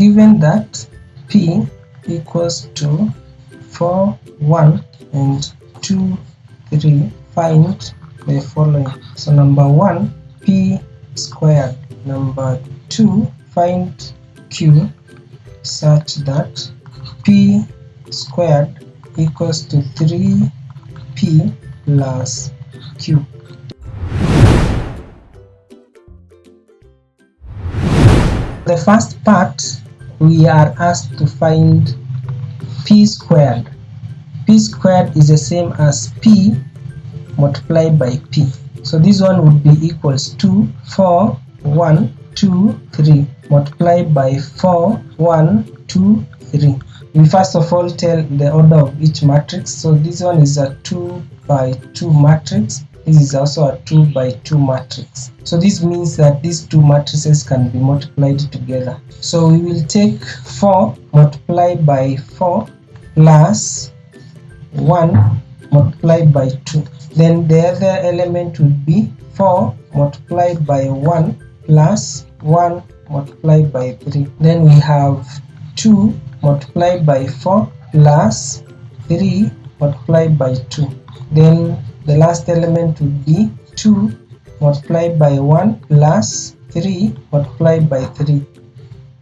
given that P equals to 4, 1 and 2, 3, find the following. So number 1, P squared. Number 2, find Q such that P squared equals to 3P plus Q. The first part, we are asked to find P squared. P squared is the same as P multiplied by P. So this one would be equals to 4, 1, 2, 3 multiplied by 4, 1, 2, 3. We first of all tell the order of each matrix. So this one is a 2 by 2 matrix. This is also a 2 by 2 matrix. So this means that these two matrices can be multiplied together. So we will take 4 multiplied by 4 plus 1 multiplied by 2. Then the other element would be 4 multiplied by 1 plus 1 multiplied by 3. Then we have 2 multiplied by 4 plus 3 multiplied by 2. Then the last element would be 2 multiplied by 1 plus 3 multiplied by 3.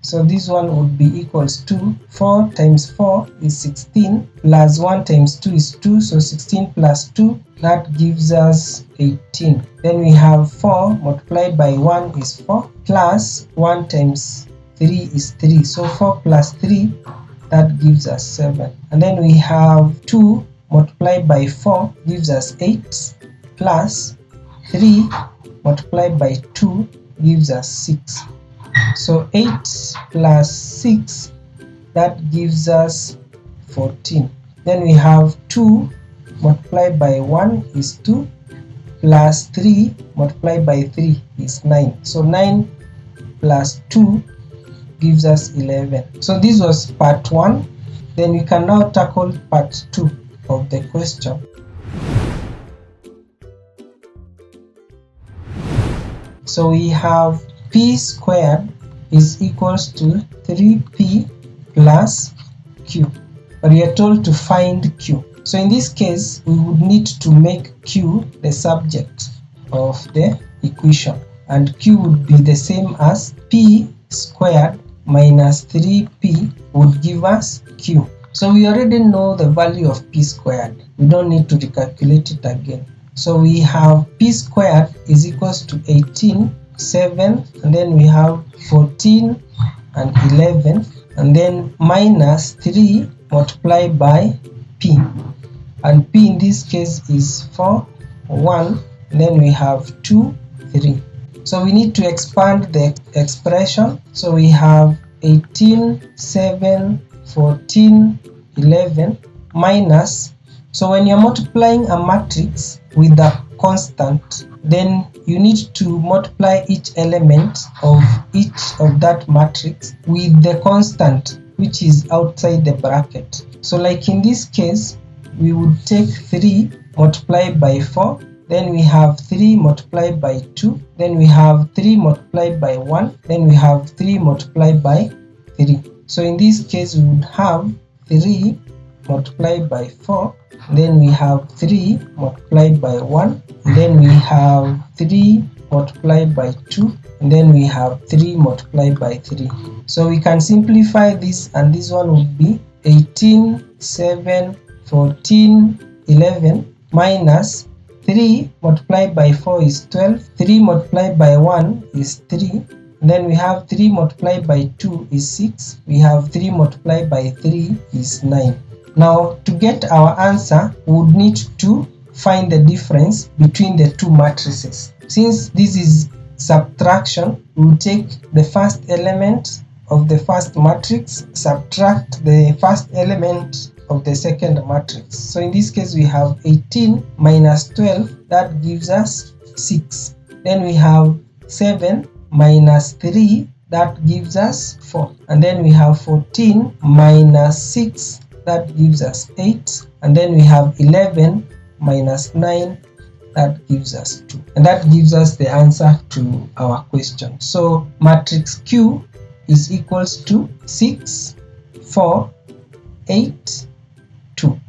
So this one would be equals to 4 times 4 is 16 plus 1 times 2 is 2, so 16 plus 2, that gives us 18. Then we have 4 multiplied by 1 is 4 plus 1 times 3 is 3, so 4 plus 3, that gives us 7. And then we have 2 multiplied by 4 gives us 8 plus 3 multiplied by 2 gives us 6. So 8 plus 6, that gives us 14. Then we have 2 multiplied by 1 is 2 plus 3 multiplied by 3 is 9. So 9 plus 2 gives us 11. So this was part 1. Then we can now tackle part 2 of the question. So we have P squared is equals to 3P plus Q, but we are told to find Q. So in this case, we would need to make Q the subject of the equation, and Q would be the same as P squared minus 3P would give us Q. So we already know the value of P squared. We don't need to recalculate it again. So we have P squared is equals to 18, 7, and then we have 14 and 11, and then minus 3 multiplied by P. And P in this case is 4, 1, and then we have 2, 3. So we need to expand the expression. So we have 18, 7, 14, 11 minus, so when you're multiplying a matrix with a constant, then you need to multiply each element of each of that matrix with the constant which is outside the bracket. So like in this case, we would take 3 multiplied by 4, then we have 3 multiplied by 2, then we have 3 multiplied by 1, then we have 3 multiplied by 3. So in this case, we would have 3 multiplied by 4, then we have 3 multiplied by 1, then we have 3 multiplied by 2, and then we have 3 multiplied by 3. So we can simplify this, and this one would be 18, 7, 14, 11 minus 3 multiplied by 4 is 12, 3 multiplied by 1 is 3, then we have 3 multiplied by 2 is 6, we have 3 multiplied by 3 is 9. Now to get our answer, we would need to find the difference between the two matrices. Since this is subtraction, we will take the first element of the first matrix, subtract the first element of the second matrix. So in this case, we have 18 minus 12, that gives us 6. Then we have 7 minus 3, that gives us 4. And then we have 14 minus 6, that gives us 8. And then we have 11 minus 9, that gives us 2. And that gives us the answer to our question. So matrix Q is equals to 6, 4, 8, 2.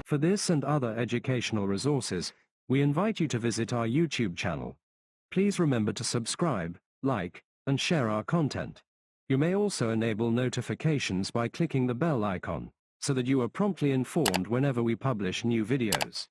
For this and other educational resources, we invite you to visit our YouTube channel. Please remember to subscribe, like, and share our content. You may also enable notifications by clicking the bell icon, so that you are promptly informed whenever we publish new videos.